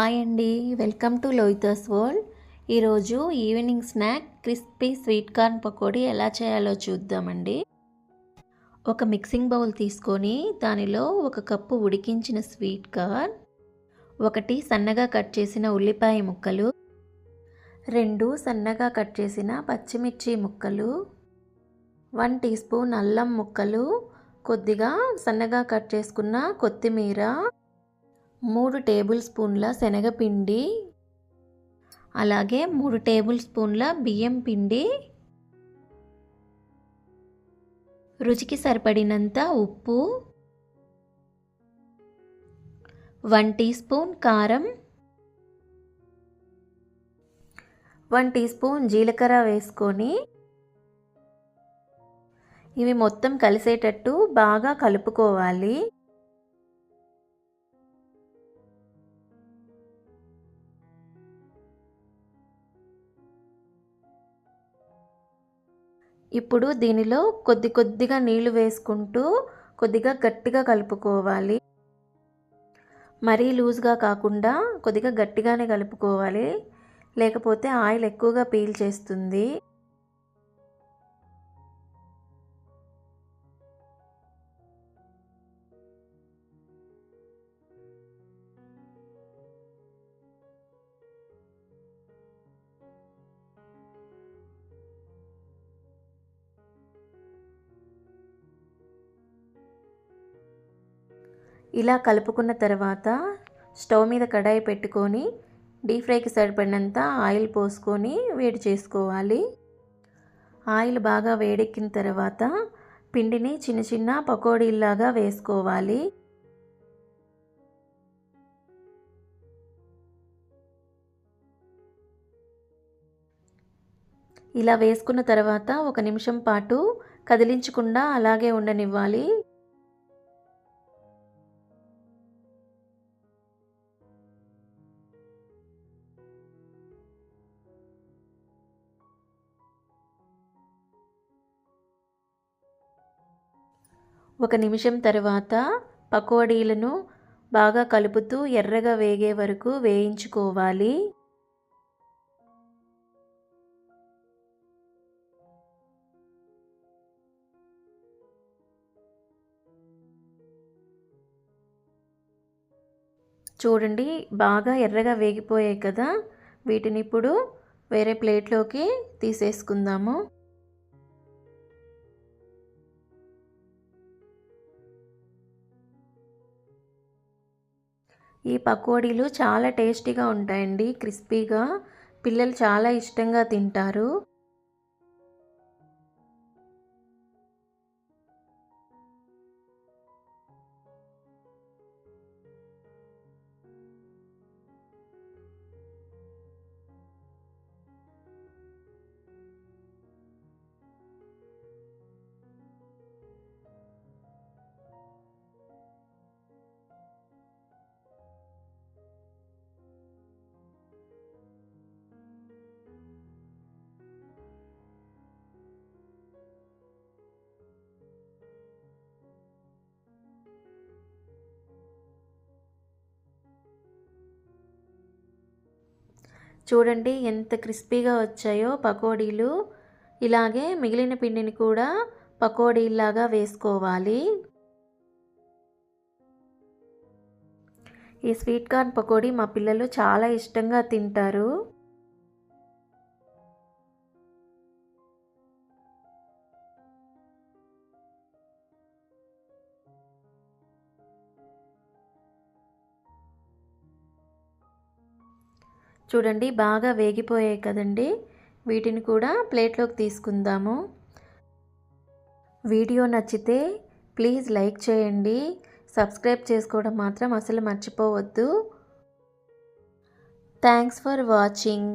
Hi అండి, welcome to Lohitha's world. ఈరోజు evening snack crispy sweet corn pakodi ఎలా చేయాలో చూద్దామండి. ఒక మిక్సింగ్ బౌల్ తీసుకొని దానిలో 1 కప్పు ఉడికించిన స్వీట్ కార్న్, 1 సన్నగా కట్ చేసిన ఉల్లిపాయ ముక్కలు, 2 సన్నగా కట్ చేసిన పచ్చిమిర్చి ముక్కలు, 1 టీ స్పూన్ అల్లం ముక్కలు, కొద్దిగా సన్నగా కట్ చేసుకున్న కొత్తిమీర, 3 టేబుల్ స్పూన్ల శనగపిండి, అలాగే 3 టేబుల్ స్పూన్ల బియ్యం పిండి, రుచికి సరిపడినంత ఉప్పు, 1 టీ స్పూన్ కారం, 1 టీ స్పూన్ జీలకర్ర వేసుకొని ఇవి మొత్తం కలిసేటట్టు బాగా కలుపుకోవాలి. ఇప్పుడు దీనిలో కొద్దిగా నీళ్లు వేసుకుంటూ కొద్దిగా గట్టిగా కలుపుకోవాలి. మరీ లూజ్గా కాకుండా కొద్దిగా గట్టిగానే కలుపుకోవాలి, లేకపోతే ఆయిల్ ఎక్కువగా పీల్చేస్తుంది. ఇలా కలుపుకున్న తర్వాత స్టవ్ మీద కడాయి పెట్టుకొని డీప్ ఫ్రైకి సరిపడినంత ఆయిల్ పోసుకొని వేడి చేసుకోవాలి. ఆయిల్ బాగా వేడెక్కిన తర్వాత పిండిని చిన్న చిన్న పకోడీల్లాగా వేసుకోవాలి. ఇలా వేసుకున్న తర్వాత 1 నిమిషం పాటు కదిలించకుండా అలాగే ఉండనివ్వాలి. ఒక నిమిషం తర్వాత పకోడీలను బాగా కలుపుతూ ఎర్రగా వేగే వరకు వేయించుకోవాలి. చూడండి, బాగా ఎర్రగా వేగిపోయాయి కదా. వీటిని ఇప్పుడు వేరే ప్లేట్లోకి తీసేసుకుందాము. ఈ పకోడీలు చాలా టేస్టీగా ఉంటాయండి, క్రిస్పీగా. పిల్లలు చాలా ఇష్టంగా తింటారు. చూడండి ఎంత క్రిస్పీగా వచ్చాయో పకోడీలు. ఇలాగే మిగిలిన పిండిని కూడా పకోడీలాగా వేసుకోవాలి. ఈ స్వీట్ కార్న్ పకోడీ మా పిల్లలు చాలా ఇష్టంగా తింటారు. చూడండి, బాగా వేగిపోయాయి కదండి. వీటిని కూడా ప్లేట్లోకి తీసుకుందాము. వీడియో నచ్చితే ప్లీజ్ లైక్ చేయండి, సబ్స్క్రైబ్ చేసుకోవడం మాత్రం అసలు మర్చిపోవద్దు. Thanks for watching.